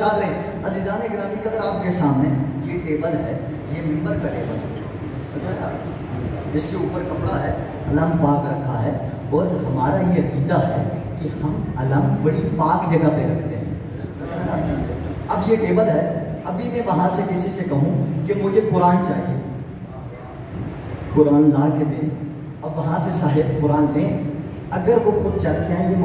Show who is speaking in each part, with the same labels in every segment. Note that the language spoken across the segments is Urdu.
Speaker 1: یاد رہیں عزیزان گرامی قدر، آپ کے سامنے یہ ٹیبل ہے، یہ ممبر کا ٹیبل ہے، اس کے اوپر کپڑا ہے، علم پاک رکھا ہے، اور ہمارا یہ عقیدہ ہے کہ ہم علم بڑی پاک جگہ پہ رکھتے ہیں۔ اب یہ ٹیبل ہے، ابھی میں وہاں سے کسی سے کہوں کہ مجھے قرآن چاہیے، قرآن لا کے دیں، اب وہاں سے صاحب قرآن لیں، اگر وہ خود چل کے آئیں، یہ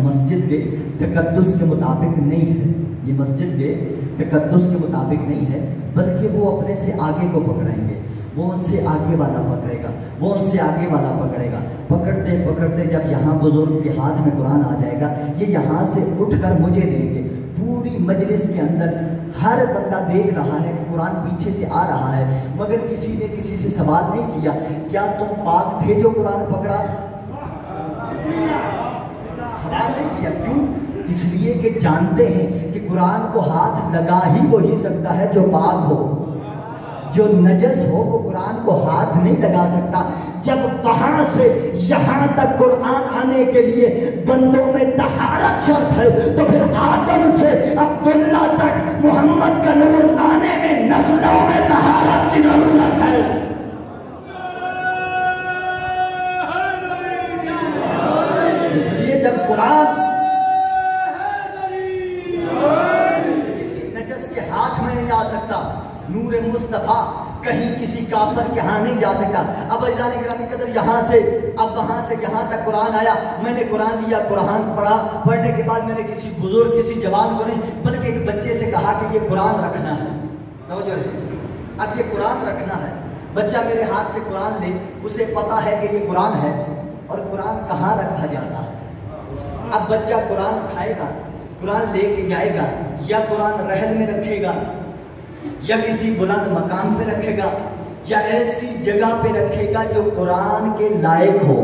Speaker 1: مسجد کے تقدس کے مطابق نہیں ہے، یہ مسجد کے تقدس کے مطابق نہیں ہے، بلکہ وہ اپنے سے آگے کو پکڑائیں گے، وہ ان سے آگے والا پکڑے گا، وہ ان سے آگے والا پکڑے گا، پکڑتے پکڑتے جب یہاں بزرگ کے ہاتھ میں قرآن آ جائے گا، یہ یہاں سے اٹھ کر مجھے دیں گے۔ پوری مجلس کے اندر ہر بندہ دیکھ رہا ہے کہ قرآن پیچھے سے آ رہا ہے، مگر کسی نے کسی سے سوال نہیں کیا کیا تم پاک تھے جو قرآن پکڑا؟ سوال نہیں کیا، کیوں؟ اس لیے کہ جانتے ہیں کہ قرآن کو ہاتھ لگا ہی وہی سکتا ہے جو پاک ہو، جو نجس ہو وہ قرآن کو ہاتھ نہیں لگا سکتا۔ جب وہاں سے یہاں تک قرآن آنے کے لیے بندوں میں طہارت شرط ہے، تو پھر آدم سے عبداللہ تک محمد کا نور لانے میں نسلوں میں طہارت کی ضرورت ہے۔ اس لیے جب قرآن کسی نجس کے ہاتھ میں نہیں آ سکتا، نور مصطفیٰ کہیں کسی کافر کے ہاں نہیں جا سکتا۔ اب عزیزان گرامی قدر یہاں سے اب وہاں سے یہاں تک قرآن آیا، میں نے قرآن لیا، قرآن پڑھا، پڑھنے کے بعد میں نے کسی بزرگ کسی جوان کو نہیں بلکہ ایک بچے سے کہا کہ یہ قرآن رکھنا ہے۔ توجہ رہے، اب یہ قرآن رکھنا ہے، بچہ میرے ہاتھ سے قرآن لے، اسے پتا ہے کہ یہ قرآن ہے اور قرآن کہاں رکھا جاتا ہے۔ اب بچہ قرآن اٹھائے گا، قرآن لے کے جائے گا، یا قرآن رحل میں رکھے گا، یا کسی بلند مکان پہ رکھے گا، یا ایسی جگہ پہ رکھے گا جو قرآن کے لائق ہو۔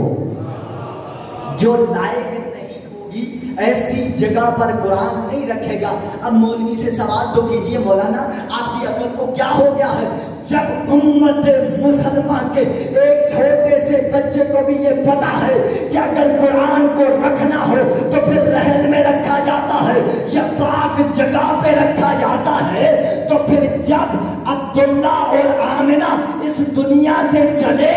Speaker 1: جو لائق نہیں ہوگی ایسی جگہ پر قرآن نہیں رکھے گا۔ اب مولوی سے سوال تو کیجئے، مولانا آپ کی عقل کو کیا ہو گیا ہے؟ جب امت مسلمہ کے ایک چھوٹے سے بچے کو بھی یہ پتا ہے کہ اگر قرآن کو رکھنا ہو تو پھر رحل میں رکھا جاتا ہے یا پاک جگہ پہ رکھا جاتا ہے، تو پھر جب عبداللہ اور آمنہ اس دنیا سے چلے